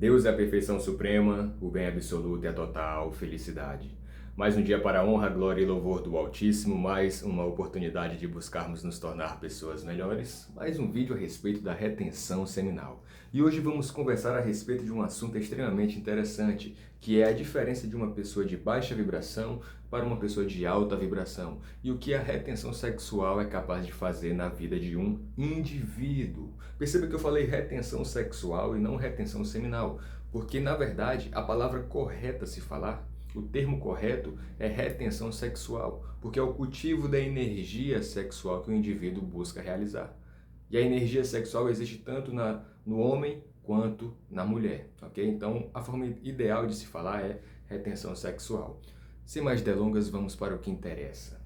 Deus é a perfeição suprema, o bem absoluto e a total felicidade. Mais um dia para a honra, glória e louvor do Altíssimo, mais uma oportunidade de buscarmos nos tornar pessoas melhores, mais um vídeo a respeito da retenção seminal. E hoje vamos conversar a respeito de um assunto extremamente interessante, que é a diferença de uma pessoa de baixa vibração para uma pessoa de alta vibração, e o que a retenção sexual é capaz de fazer na vida de um indivíduo. Perceba que eu falei retenção sexual e não retenção seminal, porque na verdade a palavra correta a se falar, o termo correto é retenção sexual, porque é o cultivo da energia sexual que o indivíduo busca realizar. E a energia sexual existe tanto no homem quanto na mulher, ok? Então a forma ideal de se falar é retenção sexual. Sem mais delongas, vamos para o que interessa.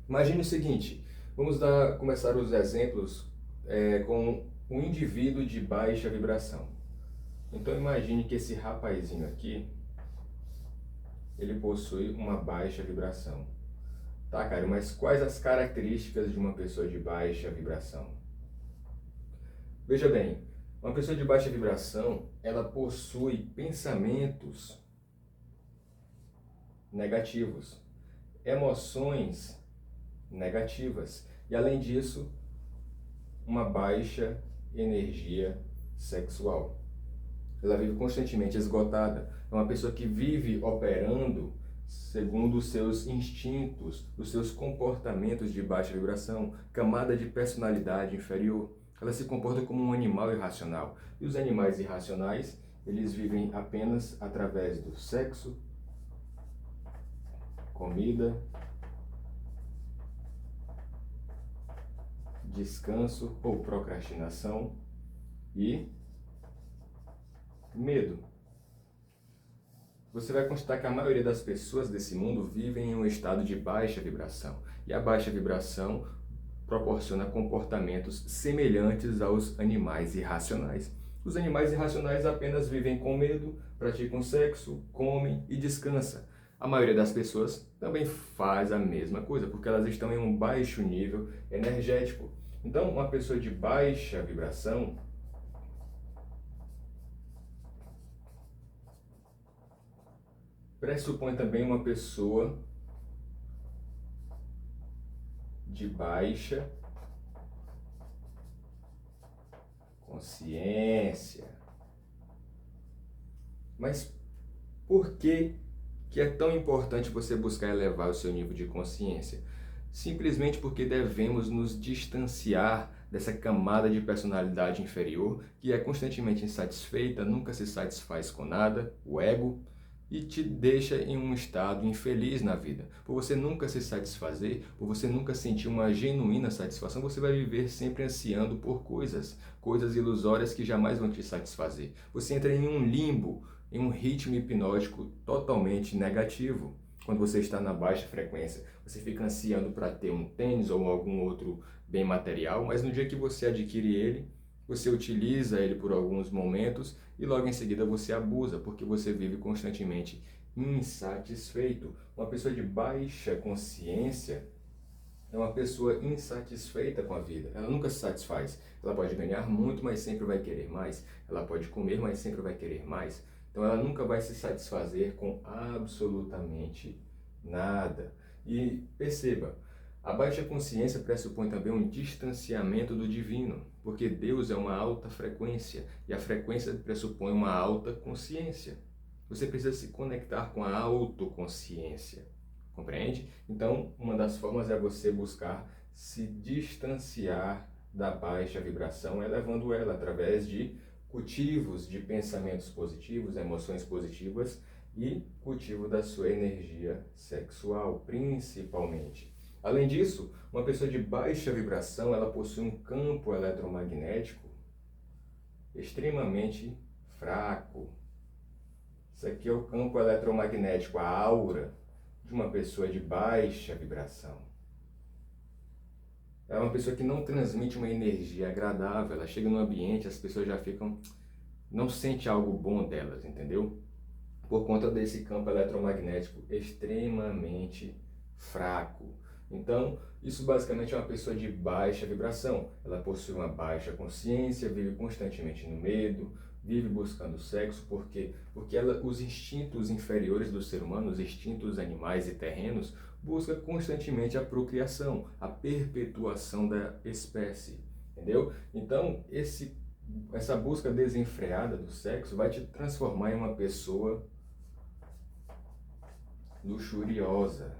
Imagine o seguinte, vamos começar os exemplos com um indivíduo de baixa vibração. Então imagine que esse rapazinho aqui, ele possui uma baixa vibração. Tá, cara, mas quais as características de uma pessoa de baixa vibração? Veja bem, uma pessoa de baixa vibração, ela possui pensamentos negativos, emoções negativas e, além disso, uma baixa energia sexual. Ela vive constantemente esgotada. É uma pessoa que vive operando segundo os seus instintos, os seus comportamentos de baixa vibração, camada de personalidade inferior. Ela se comporta como um animal irracional. E os animais irracionais, eles vivem apenas através do sexo, comida, descanso ou procrastinação e medo. Você vai constatar que a maioria das pessoas desse mundo vivem em um estado de baixa vibração. E a baixa vibração proporciona comportamentos semelhantes aos animais irracionais. Os animais irracionais apenas vivem com medo, praticam sexo, comem e descansam. A maioria das pessoas também faz a mesma coisa, porque elas estão em um baixo nível energético. Então, uma pessoa de baixa vibração pressupõe também uma pessoa de baixa consciência. Mas por que é tão importante você buscar elevar o seu nível de consciência? Simplesmente porque devemos nos distanciar dessa camada de personalidade inferior que é constantemente insatisfeita, nunca se satisfaz com nada, o ego, e te deixa em um estado infeliz na vida. Por você nunca se satisfazer, por você nunca sentir uma genuína satisfação, você vai viver sempre ansiando por coisas ilusórias que jamais vão te satisfazer. Você entra em um limbo, em um ritmo hipnótico totalmente negativo. Quando você está na baixa frequência, você fica ansiando para ter um tênis ou algum outro bem material, mas no dia que você adquire ele, você utiliza ele por alguns momentos e logo em seguida você abusa, porque você vive constantemente insatisfeito. Uma pessoa de baixa consciência é uma pessoa insatisfeita com a vida. Ela nunca se satisfaz. Ela pode ganhar muito, mas sempre vai querer mais. Ela pode comer, mas sempre vai querer mais. Então ela nunca vai se satisfazer com absolutamente nada. E perceba, a baixa consciência pressupõe também um distanciamento do divino, porque Deus é uma alta frequência e a frequência pressupõe uma alta consciência. Você precisa se conectar com a autoconsciência, compreende? Então, uma das formas é você buscar se distanciar da baixa vibração, elevando ela através de cultivos de pensamentos positivos, emoções positivas e cultivo da sua energia sexual, principalmente. Além disso, uma pessoa de baixa vibração, ela possui um campo eletromagnético extremamente fraco. Isso aqui é o campo eletromagnético, a aura de uma pessoa de baixa vibração. É uma pessoa que não transmite uma energia agradável. Ela chega no ambiente, as pessoas já ficam, não sente algo bom delas, entendeu? Por conta desse campo eletromagnético extremamente fraco. Então, isso basicamente é uma pessoa de baixa vibração. Ela possui uma baixa consciência, vive constantemente no medo, vive buscando sexo, porque os instintos inferiores do ser humano, os instintos animais e terrenos, busca constantemente a procriação, a perpetuação da espécie, entendeu? Então, essa busca desenfreada do sexo vai te transformar em uma pessoa luxuriosa,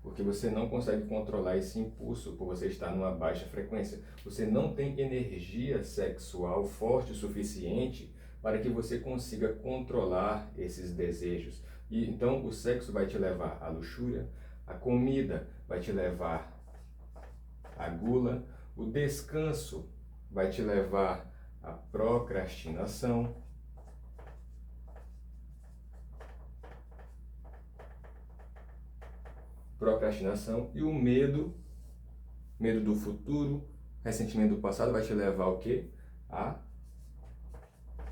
porque você não consegue controlar esse impulso por você estar numa baixa frequência. Você não tem energia sexual forte o suficiente para que você consiga controlar esses desejos. E então o sexo vai te levar à luxúria, a comida vai te levar à gula, o descanso vai te levar à procrastinação. Procrastinação e o medo do futuro, ressentimento do passado vai te levar ao quê? A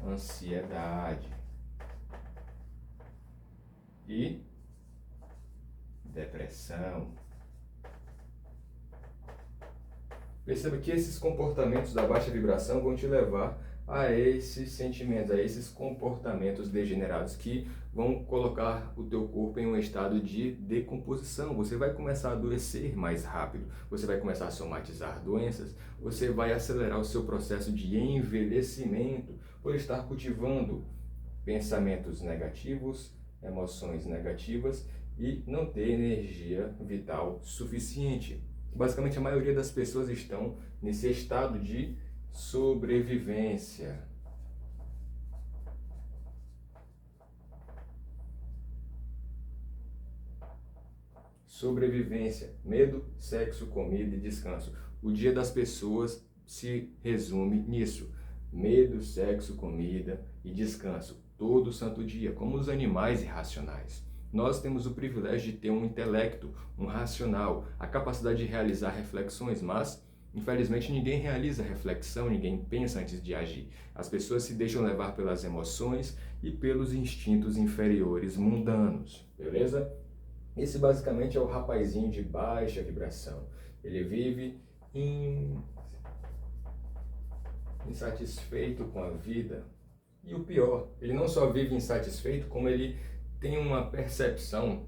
ansiedade e depressão. Perceba que esses comportamentos da baixa vibração vão te levar a esses sentimentos, a esses comportamentos degenerados que vão colocar o teu corpo em um estado de decomposição. Você vai começar a adoecer mais rápido, você vai começar a somatizar doenças, você vai acelerar o seu processo de envelhecimento por estar cultivando pensamentos negativos, emoções negativas e não ter energia vital suficiente. Basicamente, a maioria das pessoas estão nesse estado de sobrevivência. Sobrevivência, medo, sexo, comida e descanso. O dia das pessoas se resume nisso: medo, sexo, comida e descanso. Todo santo dia, como os animais irracionais. Nós temos o privilégio de ter um intelecto, um racional, a capacidade de realizar reflexões, mas infelizmente ninguém realiza reflexão, ninguém pensa antes de agir. As pessoas se deixam levar pelas emoções e pelos instintos inferiores mundanos, beleza? Esse basicamente é o rapazinho de baixa vibração. Ele vive insatisfeito com a vida. E o pior, ele não só vive insatisfeito, como ele tem uma percepção,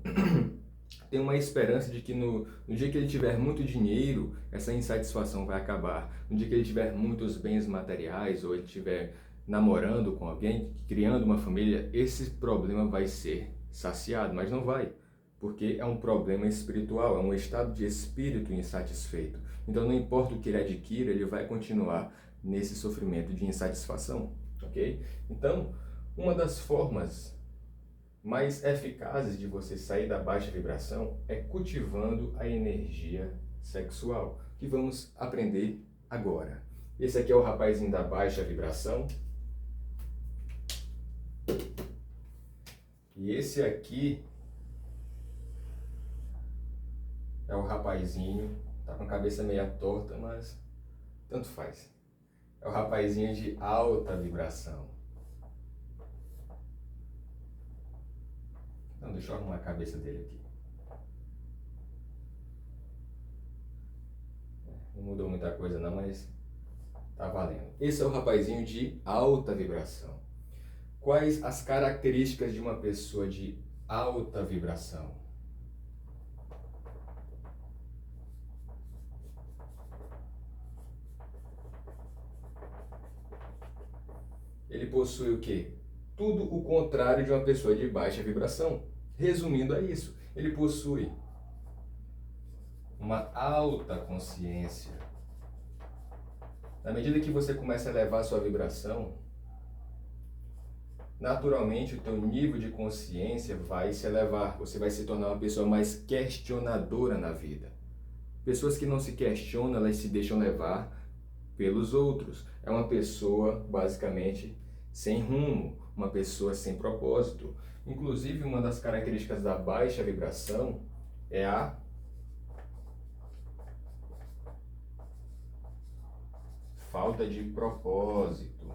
tem uma esperança de que no dia que ele tiver muito dinheiro, essa insatisfação vai acabar. No dia que ele tiver muitos bens materiais, ou ele estiver namorando com alguém, criando uma família, esse problema vai ser saciado, mas não vai. Porque é um problema espiritual, é um estado de espírito insatisfeito. Então não importa o que ele adquira, ele vai continuar nesse sofrimento de insatisfação, ok? Então, uma das formas mais eficazes de você sair da baixa vibração é cultivando a energia sexual, que vamos aprender agora. Esse aqui é o rapazinho da baixa vibração. E esse aqui é o rapazinho, tá com a cabeça meia torta, mas tanto faz. É o rapazinho de alta vibração. Então deixa eu arrumar a cabeça dele aqui. Não mudou muita coisa não, mas tá valendo. Esse é o rapazinho de alta vibração. Quais as características de uma pessoa de alta vibração? Ele possui o quê? Tudo o contrário de uma pessoa de baixa vibração. Resumindo a isso, ele possui uma alta consciência. Na medida que você começa a elevar a sua vibração, naturalmente o teu nível de consciência vai se elevar. Você vai se tornar uma pessoa mais questionadora na vida. Pessoas que não se questionam, elas se deixam levar pelos outros. É uma pessoa, basicamente, sem rumo, uma pessoa sem propósito. Inclusive, uma das características da baixa vibração é a falta de propósito.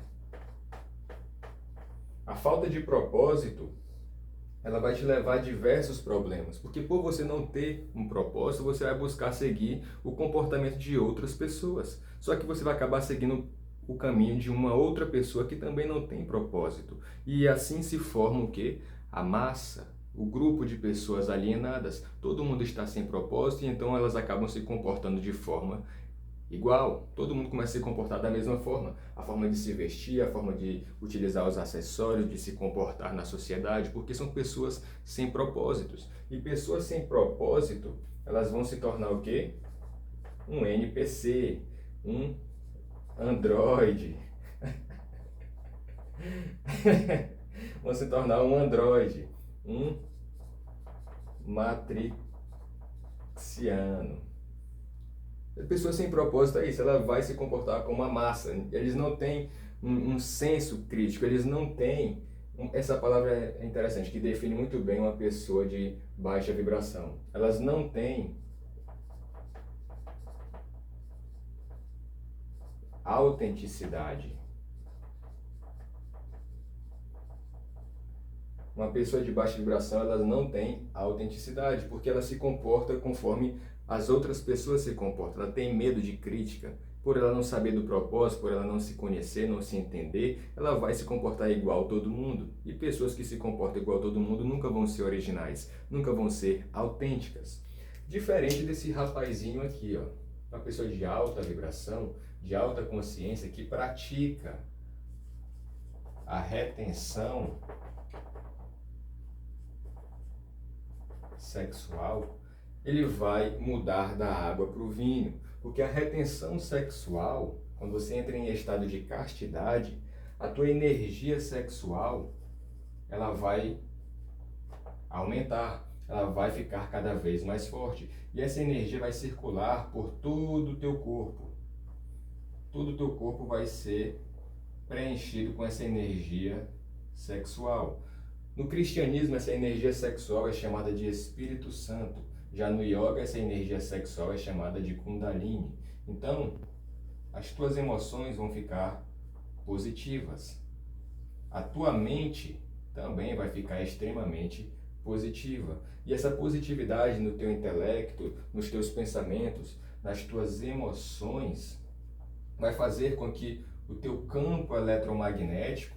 A falta de propósito ela vai te levar a diversos problemas, porque por você não ter um propósito, você vai buscar seguir o comportamento de outras pessoas. Só que você vai acabar seguindo o caminho de uma outra pessoa que também não tem propósito. E assim se forma o quê? A massa, o grupo de pessoas alienadas. Todo mundo está sem propósito e então elas acabam se comportando de forma igual, todo mundo começa a se comportar da mesma forma. A forma de se vestir, a forma de utilizar os acessórios, de se comportar na sociedade, porque são pessoas sem propósitos. E pessoas sem propósito, elas vão se tornar o quê? Um NPC, um androide. Vão se tornar um androide, um matrixiano. A pessoa sem propósito é isso, ela vai se comportar como uma massa. Eles não têm um senso crítico, eles não têm. Essa palavra é interessante, que define muito bem uma pessoa de baixa vibração. Elas não têm autenticidade. Uma pessoa de baixa vibração, elas não têm autenticidade, porque ela se comporta conforme as outras pessoas se comportam. Ela tem medo de crítica, por ela não saber do propósito, por ela não se conhecer, não se entender, ela vai se comportar igual a todo mundo. E pessoas que se comportam igual a todo mundo nunca vão ser originais, nunca vão ser autênticas. Diferente desse rapazinho aqui, ó, uma pessoa de alta vibração, de alta consciência, que pratica a retenção sexual, ele vai mudar da água para o vinho, porque a retenção sexual, quando você entra em estado de castidade, a tua energia sexual, ela vai aumentar, ela vai ficar cada vez mais forte, e essa energia vai circular por todo o teu corpo. Todo o teu corpo vai ser preenchido com essa energia sexual. No cristianismo, essa energia sexual é chamada de Espírito Santo. Já no yoga, essa energia sexual é chamada de Kundalini. Então, as tuas emoções vão ficar positivas. A tua mente também vai ficar extremamente positiva. E essa positividade no teu intelecto, nos teus pensamentos, nas tuas emoções, vai fazer com que o teu campo eletromagnético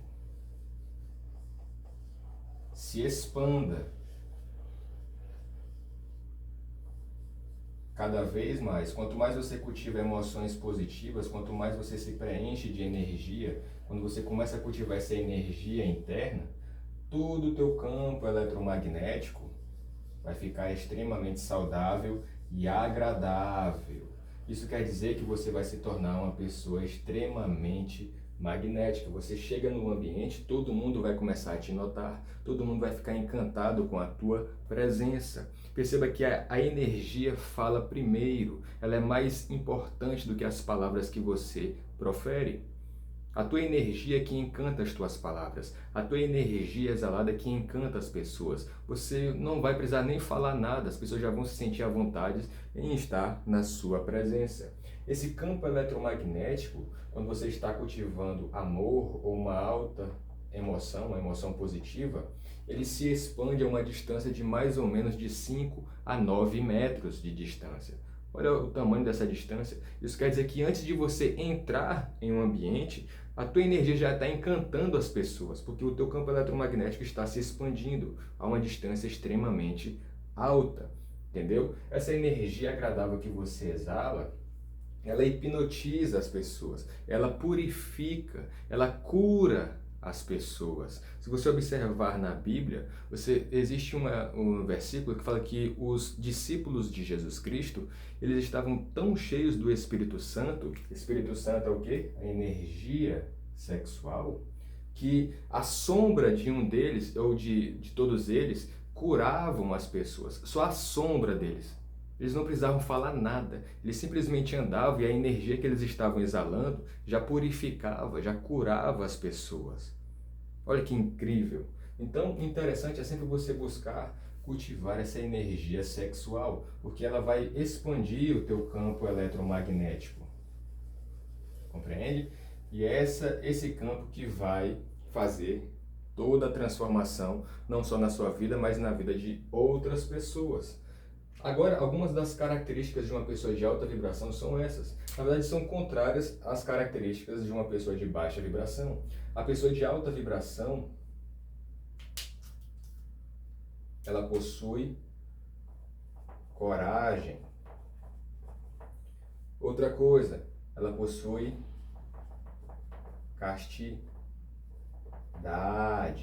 se expanda cada vez mais. Quanto mais você cultiva emoções positivas, quanto mais você se preenche de energia, quando você começa a cultivar essa energia interna, todo o teu campo eletromagnético vai ficar extremamente saudável e agradável. Isso quer dizer que você vai se tornar uma pessoa extremamente magnética. Você chega no ambiente, todo mundo vai começar a te notar, todo mundo vai ficar encantado com a tua presença. Perceba que a energia fala primeiro, ela é mais importante do que as palavras que você profere. A tua energia é que encanta as tuas palavras, a tua energia exalada é que encanta as pessoas. Você não vai precisar nem falar nada, as pessoas já vão se sentir à vontade em estar na sua presença. Esse campo eletromagnético, quando você está cultivando amor ou uma alta emoção, uma emoção positiva, ele se expande a uma distância de mais ou menos de 5 a 9 metros de distância. Olha o tamanho dessa distância. Isso quer dizer que antes de você entrar em um ambiente, a tua energia já está encantando as pessoas, porque o teu campo eletromagnético está se expandindo a uma distância extremamente alta, entendeu? Essa energia agradável que você exala, ela hipnotiza as pessoas, ela purifica, ela cura as pessoas. Se você observar na Bíblia, existe um versículo que fala que os discípulos de Jesus Cristo, eles estavam tão cheios do Espírito Santo é o quê? A energia sexual, que a sombra de um deles, ou de todos eles, curavam as pessoas. Só a sombra deles. Eles não precisavam falar nada, eles simplesmente andavam e a energia que eles estavam exalando já purificava, já curava as pessoas. Olha que incrível! Então, o interessante é sempre você buscar cultivar essa energia sexual, porque ela vai expandir o teu campo eletromagnético. Compreende? E é esse campo que vai fazer toda a transformação, não só na sua vida, mas na vida de outras pessoas. Agora, algumas das características de uma pessoa de alta vibração são essas. Na verdade, são contrárias às características de uma pessoa de baixa vibração. A pessoa de alta vibração, ela possui coragem. Outra coisa, ela possui castidade.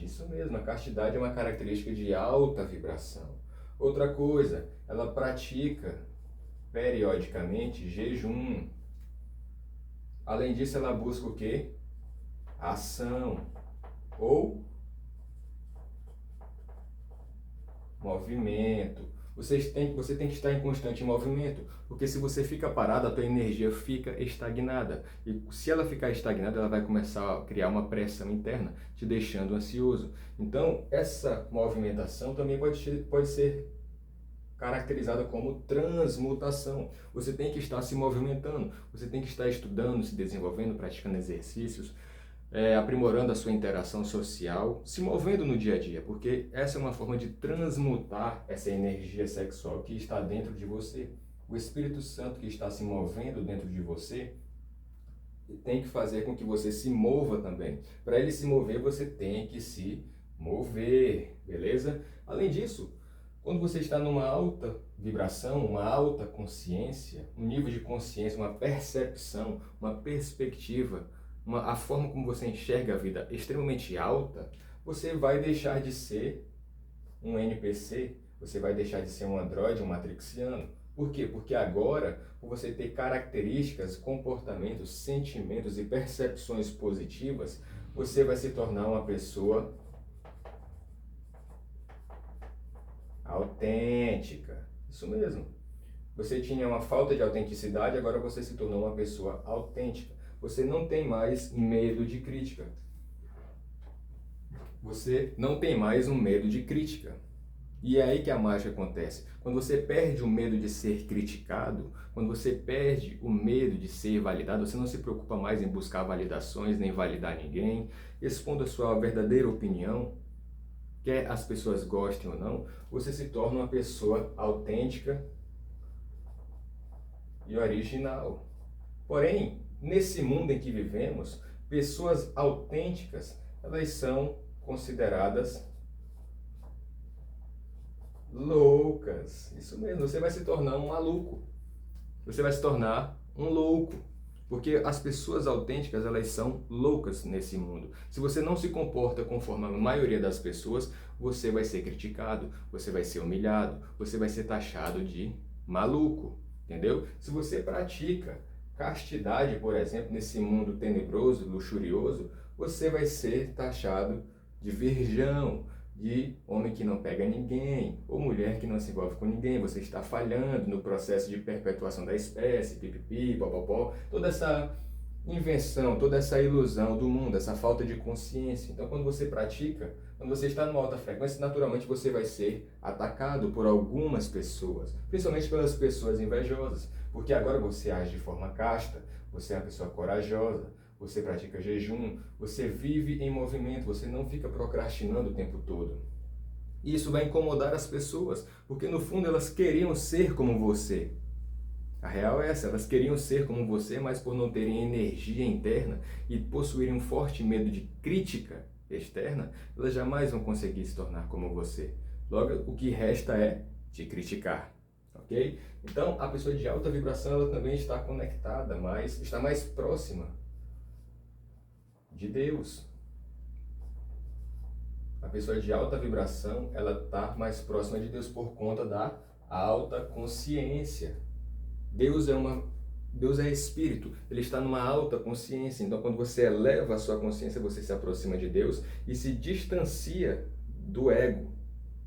Isso mesmo, a castidade é uma característica de alta vibração. Outra coisa, ela pratica periodicamente jejum. Além disso, ela busca o quê? Ação ou movimento. Você tem que estar em constante movimento, porque se você fica parado, a tua energia fica estagnada. E se ela ficar estagnada, ela vai começar a criar uma pressão interna, te deixando ansioso. Então, essa movimentação também pode ser caracterizada como transmutação. Você tem que estar se movimentando, você tem que estar estudando, se desenvolvendo, praticando exercícios, aprimorando a sua interação social, se movendo no dia a dia, porque essa é uma forma de transmutar essa energia sexual que está dentro de você. O Espírito Santo que está se movendo dentro de você tem que fazer com que você se mova também. Para ele se mover, você tem que se mover, beleza? Além disso, quando você está numa alta vibração, uma alta consciência, um nível de consciência, uma percepção, uma perspectiva, a forma como você enxerga a vida extremamente alta, você vai deixar de ser um NPC, você vai deixar de ser um androide, um matrixiano. Por quê? Porque agora, por você ter características, comportamentos, sentimentos e percepções positivas, você vai se tornar uma pessoa autêntica. Isso mesmo. Você tinha uma falta de autenticidade, agora você se tornou uma pessoa autêntica. Você não tem mais medo de crítica. Você não tem mais um medo de crítica. E é aí que a mágica acontece. Quando você perde o medo de ser criticado, quando você perde o medo de ser validado, você não se preocupa mais em buscar validações, nem validar ninguém, expondo a sua verdadeira opinião, quer as pessoas gostem ou não, você se torna uma pessoa autêntica e original. Porém, nesse mundo em que vivemos, pessoas autênticas, elas são consideradas loucas. Isso mesmo, você vai se tornar um maluco. Você vai se tornar um louco. Porque as pessoas autênticas, elas são loucas nesse mundo. Se você não se comporta conforme a maioria das pessoas, você vai ser criticado, você vai ser humilhado, você vai ser taxado de maluco. Entendeu? Se você pratica castidade, por exemplo, nesse mundo tenebroso, luxurioso, você vai ser taxado de virgão, de homem que não pega ninguém, ou mulher que não se envolve com ninguém. Você está falhando no processo de perpetuação da espécie, pipipi, popopó, toda essa invenção, toda essa ilusão do mundo, essa falta de consciência. Então, quando você pratica, quando você está numa alta frequência, naturalmente você vai ser atacado por algumas pessoas, principalmente pelas pessoas invejosas, porque agora você age de forma casta, você é uma pessoa corajosa, você pratica jejum, você vive em movimento, você não fica procrastinando o tempo todo. E isso vai incomodar as pessoas, porque no fundo elas queriam ser como você. A real é essa, elas queriam ser como você, mas por não terem energia interna e possuírem um forte medo de crítica externa, elas jamais vão conseguir se tornar como você. Logo, o que resta é te criticar, ok? Então, a pessoa de alta vibração, ela também está conectada, está mais próxima de Deus. A pessoa de alta vibração, ela está mais próxima de Deus por conta da alta consciência. Deus é espírito, ele está numa alta consciência. Então, quando você eleva a sua consciência, você se aproxima de Deus e se distancia do ego,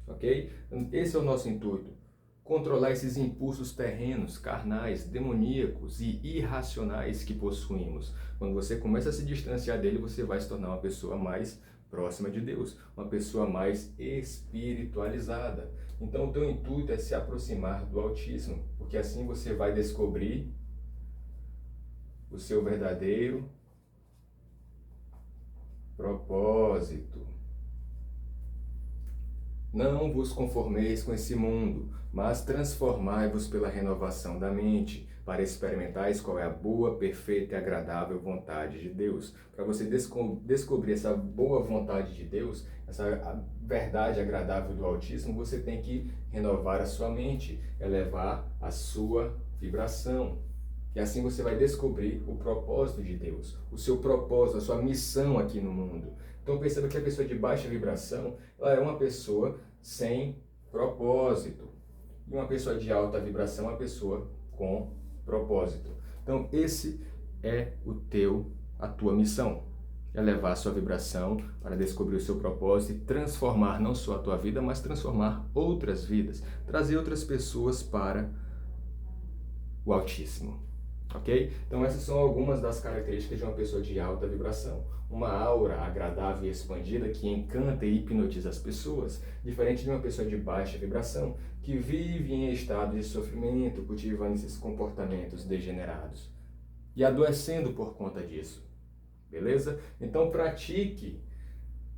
ok? Esse é o nosso intuito. Controlar esses impulsos terrenos, carnais, demoníacos e irracionais que possuímos. Quando você começa a se distanciar dele, você vai se tornar uma pessoa mais próxima de Deus, uma pessoa mais espiritualizada. Então, o teu intuito é se aproximar do Altíssimo, porque assim você vai descobrir o seu verdadeiro propósito. Não vos conformeis com esse mundo, mas transformai-vos pela renovação da mente, para experimentais qual é a boa, perfeita e agradável vontade de Deus. Para você descobrir essa boa vontade de Deus, essa verdade agradável do Altíssimo, você tem que renovar a sua mente, elevar a sua vibração. E assim você vai descobrir o propósito de Deus, o seu propósito, a sua missão aqui no mundo. Então perceba que a pessoa de baixa vibração, ela é uma pessoa sem propósito. E uma pessoa de alta vibração é uma pessoa com propósito. Então esse é a tua missão. Elevar a sua vibração para descobrir o seu propósito e transformar não só a tua vida, mas transformar outras vidas. Trazer outras pessoas para o Altíssimo. Ok? Então essas são algumas das características de uma pessoa de alta vibração. Uma aura agradável e expandida que encanta e hipnotiza as pessoas, diferente de uma pessoa de baixa vibração, que vive em estado de sofrimento, cultivando esses comportamentos degenerados e adoecendo por conta disso. Beleza? Então pratique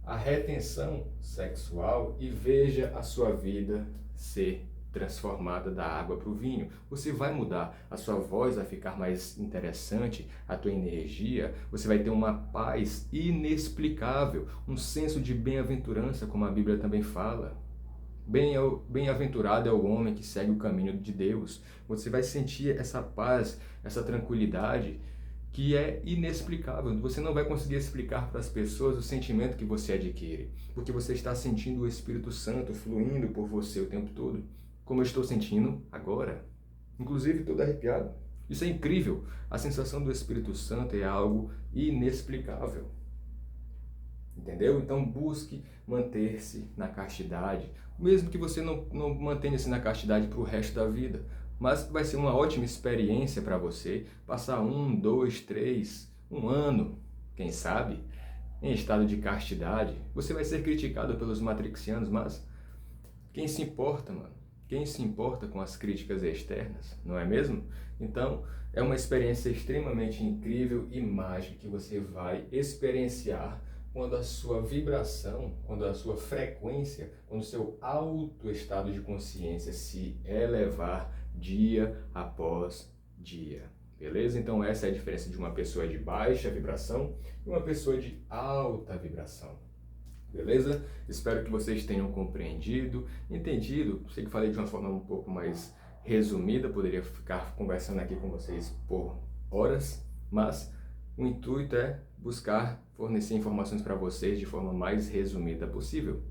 a retenção sexual e veja a sua vida ser transformada da água para o vinho. Você vai mudar, a sua voz vai ficar mais interessante, a tua energia, você vai ter uma paz inexplicável, um senso de bem-aventurança, como a Bíblia também fala. Bem-aventurado é o homem que segue o caminho de Deus. Você vai sentir essa paz, essa tranquilidade que é inexplicável. Você não vai conseguir explicar para as pessoas o sentimento que você adquire, porque você está sentindo o Espírito Santo fluindo por você o tempo todo, como eu estou sentindo agora. Inclusive, estou arrepiado. Isso é incrível. A sensação do Espírito Santo é algo inexplicável. Entendeu? Então busque manter-se na castidade, mesmo que você não mantenha-se na castidade para o resto da vida. Mas vai ser uma ótima experiência para você passar 1, 2, 3, um ano, quem sabe, em estado de castidade. Você vai ser criticado pelos matrixianos, mas quem se importa, mano? Quem se importa com as críticas externas, não é mesmo? Então, é uma experiência extremamente incrível e mágica que você vai experienciar quando a sua vibração, quando a sua frequência, quando o seu alto estado de consciência se elevar dia após dia. Beleza? Então essa é a diferença de uma pessoa de baixa vibração e uma pessoa de alta vibração. Beleza? Espero que vocês tenham compreendido, entendido. Sei que falei de uma forma um pouco mais resumida, poderia ficar conversando aqui com vocês por horas, mas o intuito é buscar fornecer informações para vocês de forma mais resumida possível.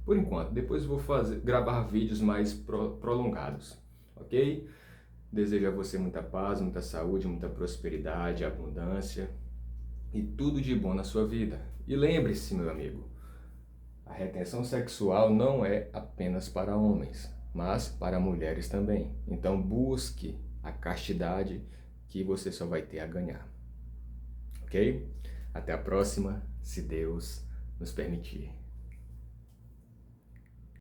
Por enquanto, depois eu vou gravar vídeos mais prolongados, ok? Desejo a você muita paz, muita saúde, muita prosperidade, abundância e tudo de bom na sua vida. E lembre-se, meu amigo, a retenção sexual não é apenas para homens, mas para mulheres também. Então busque a castidade que você só vai ter a ganhar. Ok? Até a próxima, se Deus nos permitir.